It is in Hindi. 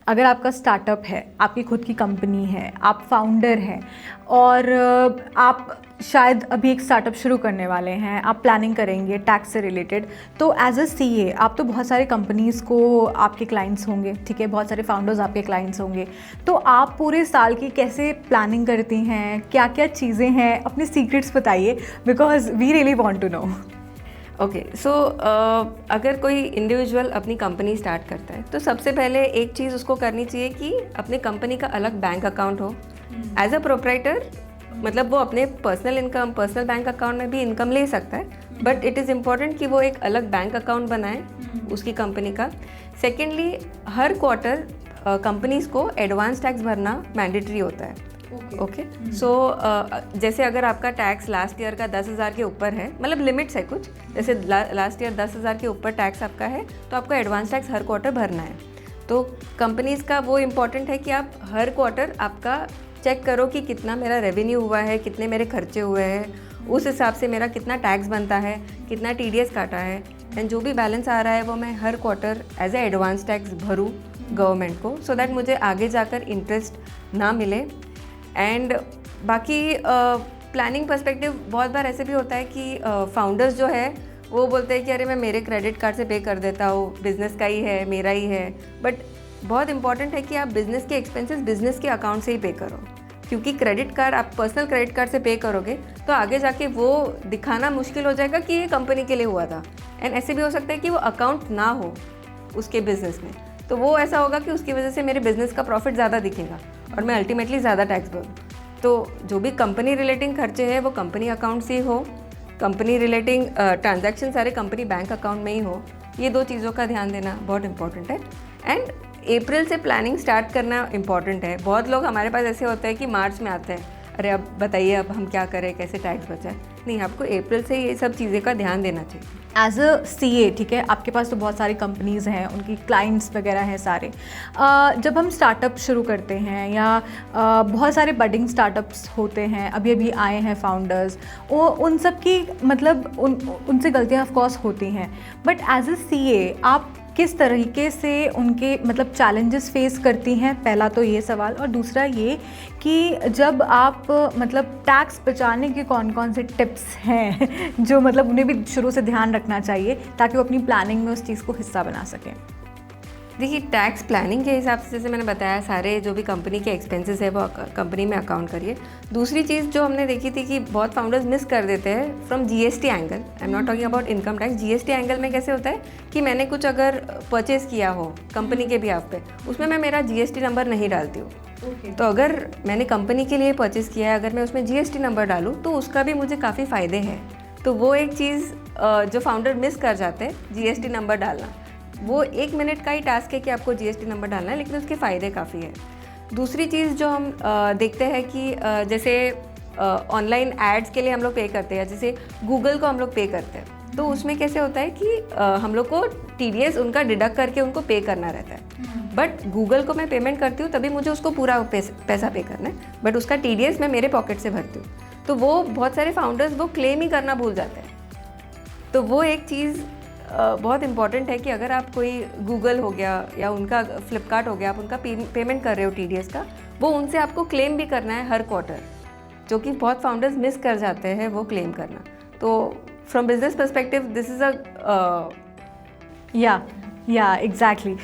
अगर आपका स्टार्टअप है, आपकी खुद की कंपनी है, आप फाउंडर हैं और आप शायद अभी एक स्टार्टअप शुरू करने वाले हैं, आप प्लानिंग करेंगे टैक्स से रिलेटेड, तो एज अ सीए आप तो बहुत सारे कंपनीज़ को आपके क्लाइंट्स होंगे, ठीक है, बहुत सारे फाउंडर्स आपके क्लाइंट्स होंगे, तो आप पूरे साल की कैसे प्लानिंग करती हैं, क्या क्या चीज़ें हैं, अपने सीक्रेट्स बताइए, because we really want to know. Okay so अगर कोई इंडिविजुअल अपनी कंपनी स्टार्ट करता है तो सबसे पहले एक चीज़ उसको करनी चाहिए कि अपने कंपनी का अलग बैंक अकाउंट हो। एज अ प्रोप्राइटर मतलब वो अपने पर्सनल बैंक अकाउंट में भी इनकम ले सकता है, बट इट इज़ इम्पॉर्टेंट कि वो एक अलग बैंक अकाउंट बनाए उसकी कंपनी का। सेकेंडली, हर क्वार्टर कंपनीज़ को एडवांस टैक्स भरना मैंडेटरी होता है। ओके सो जैसे अगर आपका टैक्स लास्ट ईयर का 10,000 के ऊपर है, मतलब लिमिट्स है कुछ, जैसे लास्ट ईयर 10,000 के ऊपर टैक्स आपका है तो आपको एडवांस टैक्स हर क्वार्टर भरना है। तो कंपनीज़ का वो इम्पॉर्टेंट है कि आप हर क्वार्टर आपका चेक करो कि कितना मेरा रेवेन्यू हुआ है, कितने मेरे खर्चे हुए हैं, उस हिसाब से मेरा कितना टैक्स बनता है, कितना टीडीएस काटा है, एंड जो भी बैलेंस आ रहा है वो मैं हर quarter as a advance tax भरूँ गवर्नमेंट को, सो दैट मुझे आगे जाकर इंटरेस्ट ना मिले। एंड बाकी प्लानिंग पर्सपेक्टिव बहुत बार ऐसे भी होता है कि फाउंडर्स जो है वो बोलते हैं कि अरे मैं मेरे क्रेडिट कार्ड से पे कर देता हूँ, बिज़नेस का ही है, मेरा ही है, बट बहुत इंपॉर्टेंट है कि आप बिज़नेस के एक्सपेंसेस बिज़नेस के अकाउंट से ही पे करो, क्योंकि क्रेडिट कार्ड आप पर्सनल क्रेडिट कार्ड से पे करोगे तो आगे जाके वो दिखाना मुश्किल हो जाएगा कि ये कंपनी के लिए हुआ था। एंड ऐसे भी हो सकता है कि वो अकाउंट ना हो उसके बिज़नेस में, तो वो ऐसा होगा कि उसकी वजह से मेरे बिज़नेस का प्रॉफिट ज़्यादा दिखेगा और मैं अल्टीमेटली ज़्यादा टैक्स भरूँ। तो जो भी कंपनी रिलेटिंग खर्चे हैं वो कंपनी अकाउंट से ही हो, कंपनी रिलेटिंग ट्रांजैक्शन सारे कंपनी बैंक अकाउंट में ही हो। ये दो चीज़ों का ध्यान देना बहुत इंपॉर्टेंट है। एंड अप्रैल से प्लानिंग स्टार्ट करना इंपॉर्टेंट है। बहुत लोग हमारे पास ऐसे होते हैं कि मार्च में आते हैं, अरे अब बताइए अब हम क्या करें, कैसे टैक्स बचाएं। नहीं, आपको अप्रैल से ये सब चीज़ें का ध्यान देना चाहिए। एज अ सीए, ठीक है, आपके पास तो बहुत सारी कंपनीज़ हैं, उनकी क्लाइंट्स वगैरह हैं सारे। जब हम स्टार्टअप शुरू करते हैं या बहुत सारे बडिंग स्टार्टअप्स होते हैं, अभी अभी आए हैं फाउंडर्स, वो उन सब की मतलब उनसे गलतियाँ ऑफ कोर्स होती हैं, बट एज अ सीए आप किस तरीके से उनके मतलब चैलेंजेस फेस करती हैं, पहला तो ये सवाल। और दूसरा ये कि जब आप मतलब टैक्स बचाने के कौन कौन से टिप्स हैं जो मतलब उन्हें भी शुरू से ध्यान रखना चाहिए ताकि वो अपनी प्लानिंग में उस चीज़ को हिस्सा बना सकें। देखिए, टैक्स प्लानिंग के हिसाब से जैसे मैंने बताया सारे जो भी कंपनी के एक्सपेंसेस है वो कंपनी में अकाउंट करिए। दूसरी चीज़ जो हमने देखी थी कि बहुत फाउंडर्स मिस कर देते हैं from GST angle, I am not talking about income tax, GST angle में कैसे होता है कि मैंने कुछ अगर परचेज़ किया हो कंपनी के बिहाफ पे, उसमें मैं मेरा जीएसटी नंबर नहीं डालती हूँ। तो अगर मैंने कंपनी के लिए परचेज़ किया है, अगर मैं उसमें जीएसटी नंबर डालूँ तो उसका भी मुझे काफ़ी फ़ायदे हैं। तो वो एक चीज़ जो फाउंडर मिस कर जाते हैं, जीएसटी नंबर डालना, वो 1 मिनट का ही टास्क है कि आपको जीएसटी नंबर डालना है, लेकिन उसके फ़ायदे काफ़ी है। दूसरी चीज़ जो हम देखते हैं कि जैसे ऑनलाइन एड्स के लिए हम लोग पे करते हैं, जैसे गूगल को हम लोग पे करते हैं, तो उसमें कैसे होता है कि हम लोग को टीडीएस उनका डिडक्ट करके उनको पे करना रहता है। बट गूगल को मैं पेमेंट करती हूँ तभी मुझे उसको पूरा पैसा पे करना है, बट उसका टीडीएस मैं मेरे पॉकेट से भरती हूँ। तो वो बहुत सारे फाउंडर्स वो क्लेम ही करना भूल जाते हैं। तो वो एक चीज़ बहुत इंपॉर्टेंट है कि अगर आप कोई गूगल हो गया या उनका फ्लिपकार्ट हो गया, आप उनका पेमेंट कर रहे हो टीडीएस का, वो उनसे आपको क्लेम भी करना है हर क्वार्टर, जो कि बहुत फाउंडर्स मिस कर जाते हैं वो क्लेम करना। तो from business perspective this is a या एग्जैक्टली।